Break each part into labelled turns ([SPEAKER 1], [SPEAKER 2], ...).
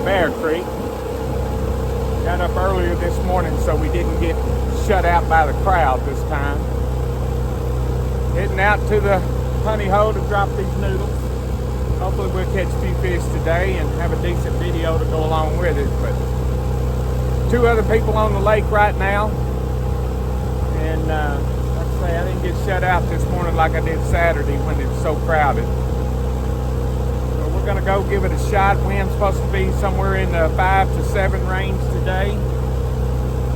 [SPEAKER 1] Bear Creek. Got up earlier this morning so we didn't get shut out by the crowd this time. Heading out to the honey hole to drop these noodles. Hopefully we'll catch a few fish today and have a decent video to go along with it. But 2 other people on the lake right now. And like I say, I didn't get shut out this morning like I did Saturday when it was so crowded. So we're gonna go give it a shot. Wind's supposed to be somewhere in the 5 to 7 range today.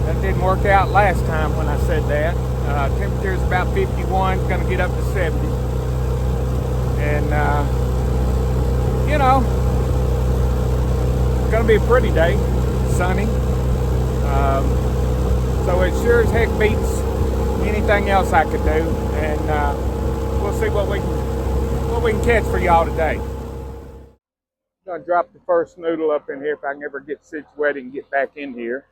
[SPEAKER 1] That didn't work out last time when I said that. Temperature is about 51, it's gonna get up to 70. And you know, it's gonna be a pretty day, sunny. So it sure as heck beats anything else I could do, and we'll see what we can catch for y'all today. I'm gonna drop the first noodle up in here if I can ever get situated and get back in here.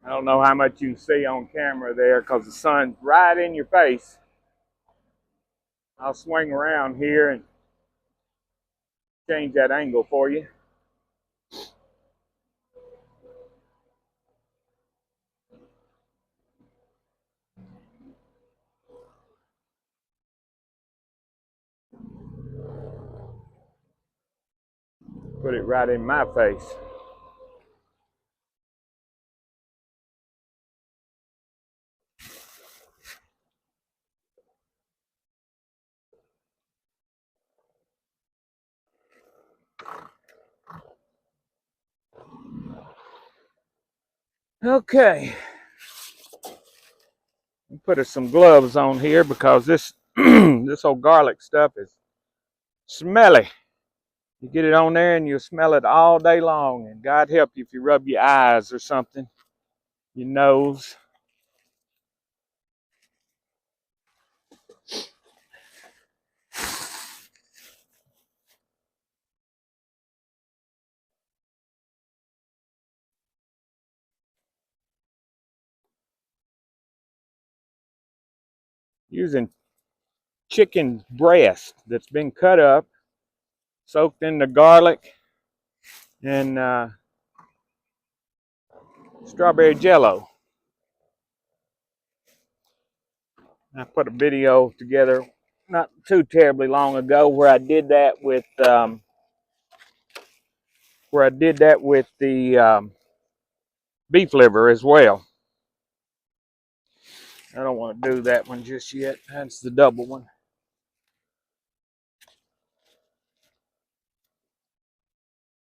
[SPEAKER 1] I don't know how much you can see on camera there because the sun's right in your face. I'll swing around here and change that angle for you. Put it right in my face. Okay. Put some gloves on here because this this old garlic stuff is smelly. You get it on there and you'll smell it all day long. And God help you if you rub your eyes or something, your nose. Using chicken breast that's been cut up, soaked in the garlic and strawberry jello. I put a video together not too terribly long ago where I did that with the beef liver as well. I don't want to do that one just yet. That's the double one.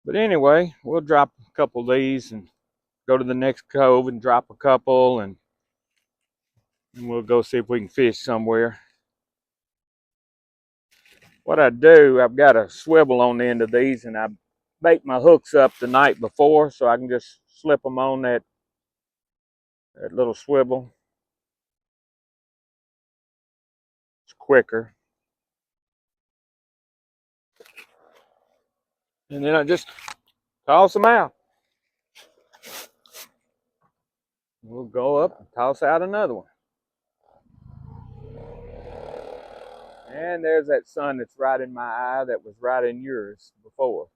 [SPEAKER 1] But anyway, we'll drop a couple of these and go to the next cove and drop a couple, and we'll go see if we can fish somewhere. What I do, I've got a swivel on the end of these, and I bait my hooks up the night before so I can just slip them on that little swivel. It's quicker. And then I just toss them out. We'll go up and toss out another one. And there's that sun that's right in my eye that was right in yours before.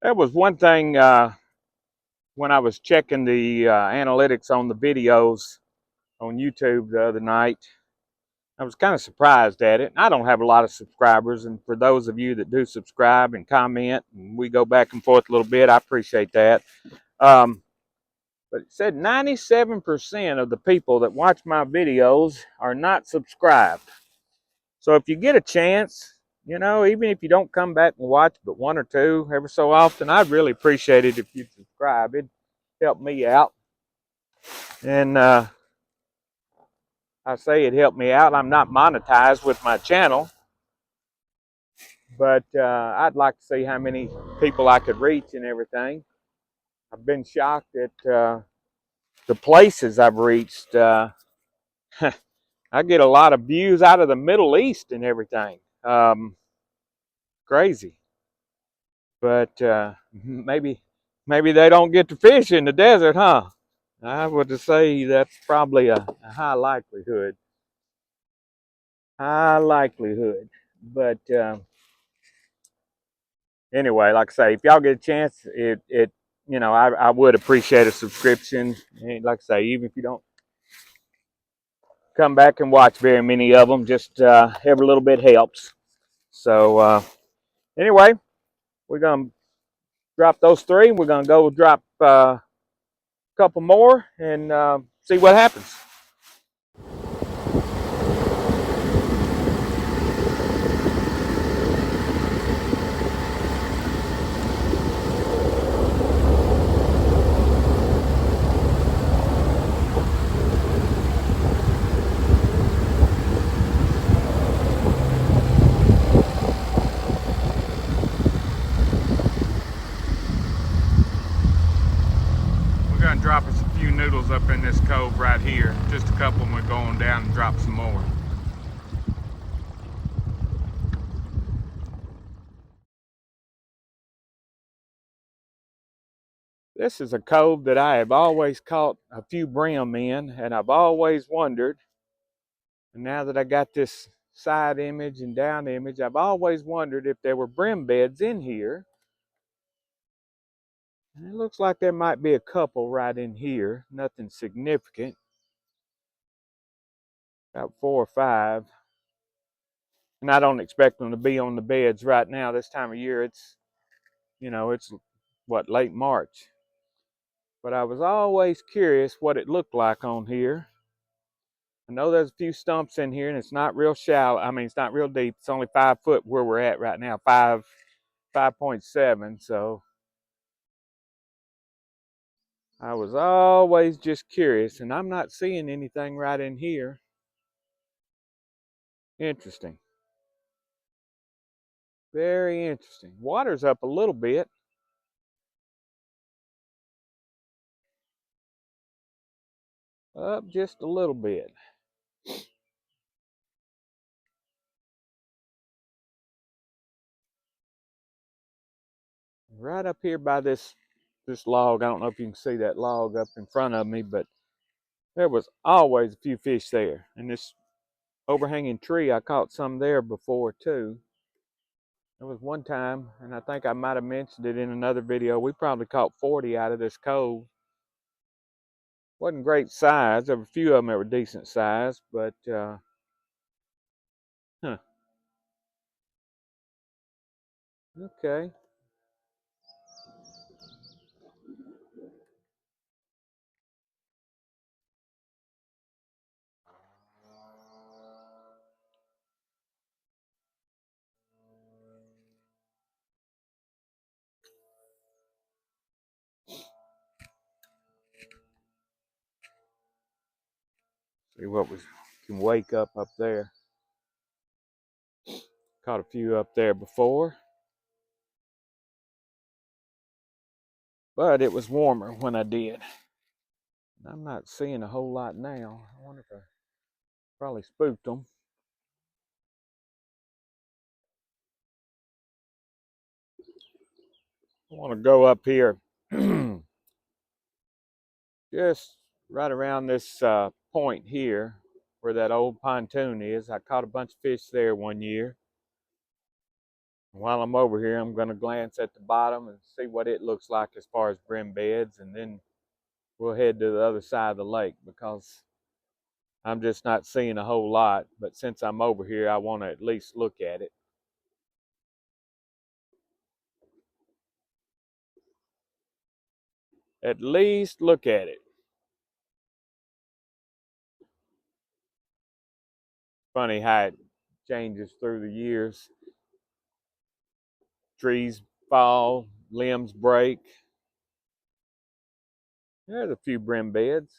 [SPEAKER 1] That was one thing when I was checking the analytics on the videos on YouTube the other night. I was kind of surprised at it. I don't have a lot of subscribers, and for those of you that do subscribe and comment, and we go back and forth a little bit, I appreciate that. But it said 97% of the people that watch my videos are not subscribed. So if you get a chance, you know, even if you don't come back and watch but 1 or 2 every so often, I'd really appreciate it if you subscribe. It'd help me out. And I say it helped me out. I'm not monetized with my channel, but I'd like to see how many people I could reach and everything. I've been shocked at the places I've reached. I get a lot of views out of the Middle East and everything. Crazy. But maybe they don't get to fish in the desert, huh? I would say that's probably a high likelihood. High likelihood. But anyway, like I say, if y'all get a chance, I would appreciate a subscription. And like I say, even if you don't come back and watch very many of them, just every little bit helps. So anyway, we're gonna drop those three. We're gonna go drop a couple more and see what happens. We're gonna drop us a few noodles up in this cove right here. Just a couple, and we're going down and drop some more. This is a cove that I have always caught a few brim in, and I've always wondered, and now that I got this side image and down image, I've always wondered if there were brim beds in here. And it looks like there might be a couple right in here, nothing significant. About 4 or 5. And I don't expect them to be on the beds right now. This time of year, it's what, late March. But I was always curious what it looked like on here. I know there's a few stumps in here, and it's not real shallow. I mean, it's not real deep. It's only 5 foot where we're at right now, 5.7. So I was always just curious, and I'm not seeing anything right in here. Interesting. Very interesting. Water's up a little bit. Up just a little bit. Right up here by this log. I don't know if you can see that log up in front of me, but there was always a few fish there. And this overhanging tree, I caught some there before too. There was one time, and I think I might have mentioned it in another video, we probably caught 40 out of this cove. Wasn't great size. There were a few of them that were decent size, but okay. See what we can wake up there. Caught a few up there before. But it was warmer when I did. I'm not seeing a whole lot now. I wonder if I probably spooked them. I want to go up here just right around this point here where that old pontoon is. I caught a bunch of fish there one year. While I'm over here, I'm going to glance at the bottom and see what it looks like as far as brim beds, and then we'll head to the other side of the lake because I'm just not seeing a whole lot. But since I'm over here, I want to at least look at it. At least look at it. Funny how it changes through the years. Trees fall, limbs break. There's a few brim beds.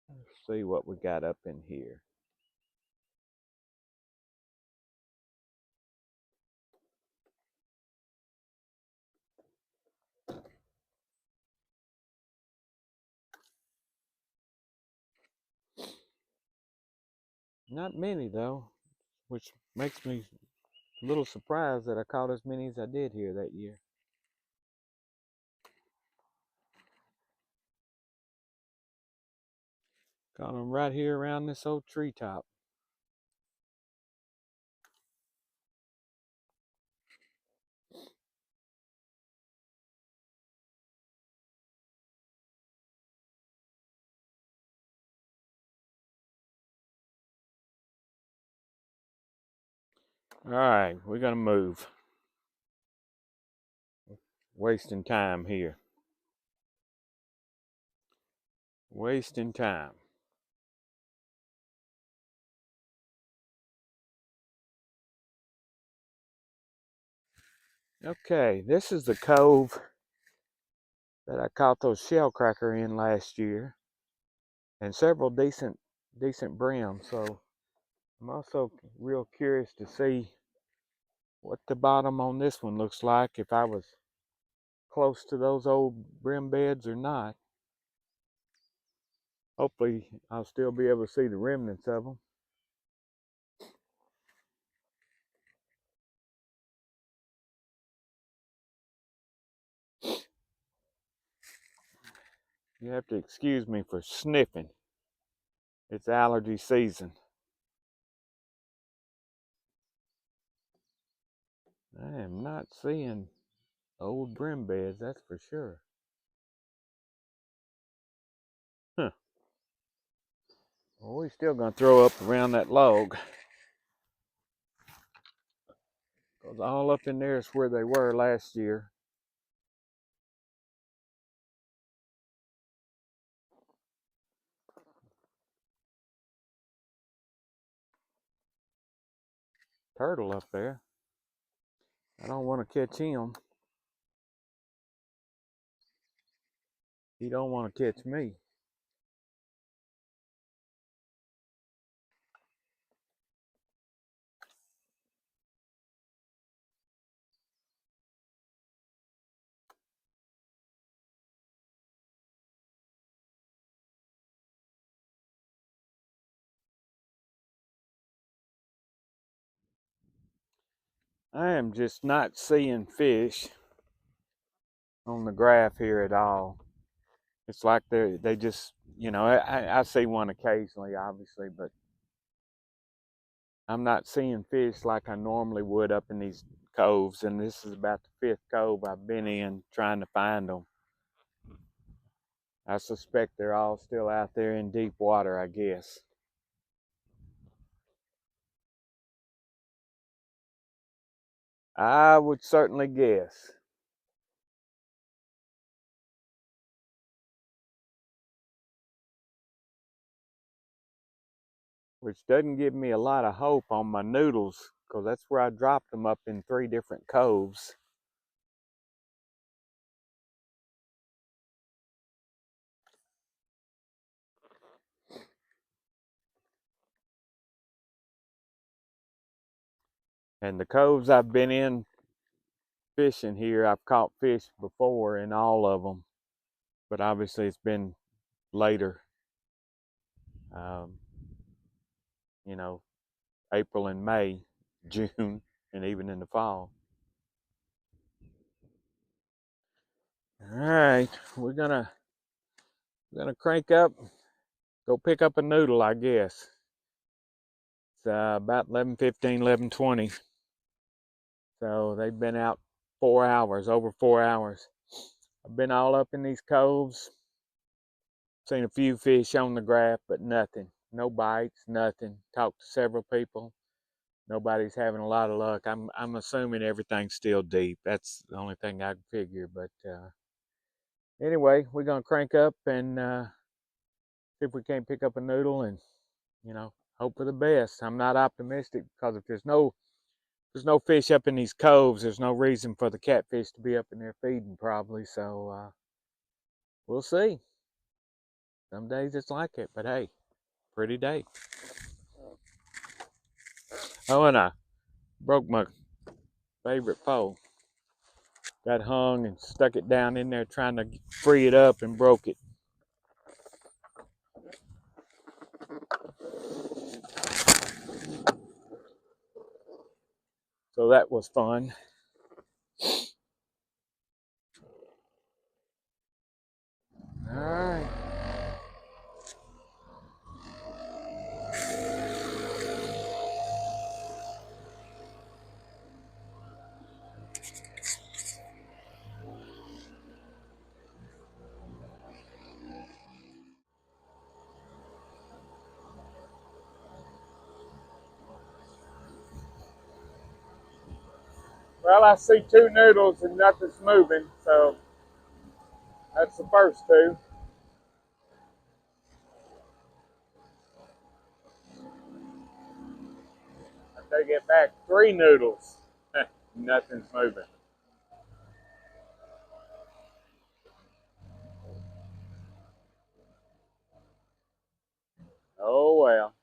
[SPEAKER 1] Let's see what we got up in here. Not many though, which makes me a little surprised that I caught as many as I did here that year. Caught them right here around this old treetop. All right, we're gonna move. Wasting time here. Wasting time. Okay, this is the cove that I caught those shell cracker in last year, and several decent brim. So I'm also real curious to see what the bottom on this one looks like, if I was close to those old brim beds or not. Hopefully I'll still be able to see the remnants of them. You have to excuse me for sniffing. It's allergy season. I am not seeing old brim beds, that's for sure. Huh. Well, we're still gonna throw up around that log, because all up in there is where they were last year. Turtle up there. I don't want to catch him. He don't want to catch me. I am just not seeing fish on the graph here at all. It's like they just, I see one occasionally, obviously, but I'm not seeing fish like I normally would up in these coves, and this is about the fifth cove I've been in trying to find them. I suspect they're all still out there in deep water, I guess. I would certainly guess. Which doesn't give me a lot of hope on my noodles, because that's where I dropped them, up in 3 different coves. And the coves I've been in fishing here, I've caught fish before in all of them, but obviously it's been later. Um, you know, April and May, June, and even in the fall. All right, we're gonna crank up, go pick up a noodle, I guess. It's about 11:15, 11:20. So they've been out 4 hours, over 4 hours. I've been all up in these coves, seen a few fish on the graph, but nothing. No bites, nothing. Talked to several people. Nobody's having a lot of luck. I'm assuming everything's still deep. That's the only thing I can figure. But anyway, we're gonna crank up and see if we can't pick up a noodle, and hope for the best. I'm not optimistic, because if there's no fish up in these coves, there's no reason for the catfish to be up in there feeding, probably. So we'll see. Some days it's like it, but hey, pretty day. Oh, and I broke my favorite pole. Got hung and stuck it down in there trying to free it up, and broke it. So that was fun. All right. Well, I see 2 noodles and nothing's moving, so that's the first 2. If they get back 3 noodles, nothing's moving. Oh well.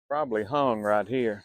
[SPEAKER 1] Probably hung right here.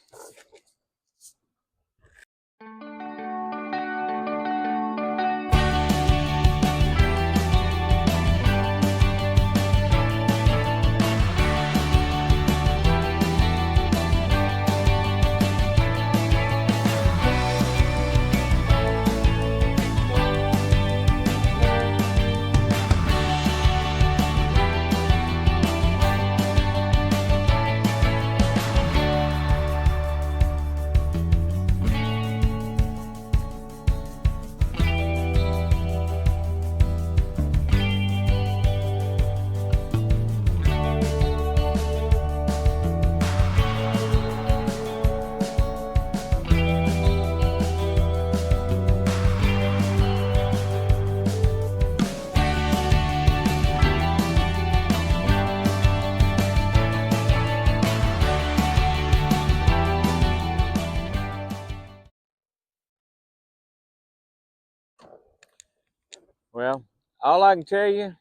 [SPEAKER 1] Well, all I can tell you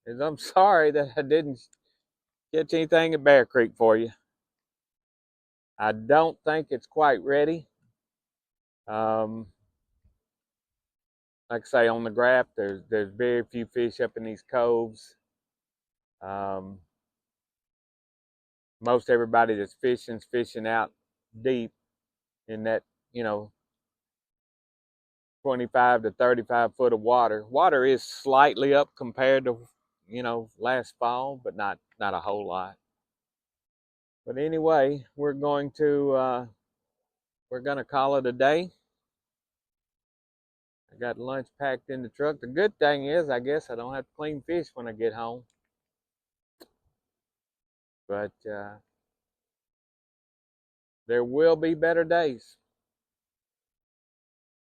[SPEAKER 1] is I'm sorry that I didn't catch anything at Bear Creek for you. I don't think it's quite ready. Like I say, on the graph, there's very few fish up in these coves. Most everybody that's fishing's fishing out deep in that, 25 to 35 foot of water. Water is slightly up compared to, last fall, but not a whole lot. But anyway, we're gonna call it a day. I got lunch packed in the truck. The good thing is, I guess I don't have to clean fish when I get home. But there will be better days.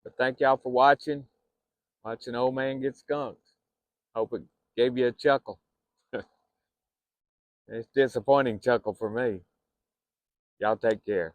[SPEAKER 1] But thank y'all for watching Old Man Get Skunked. Hope it gave you a chuckle. It's a disappointing chuckle for me. Y'all take care.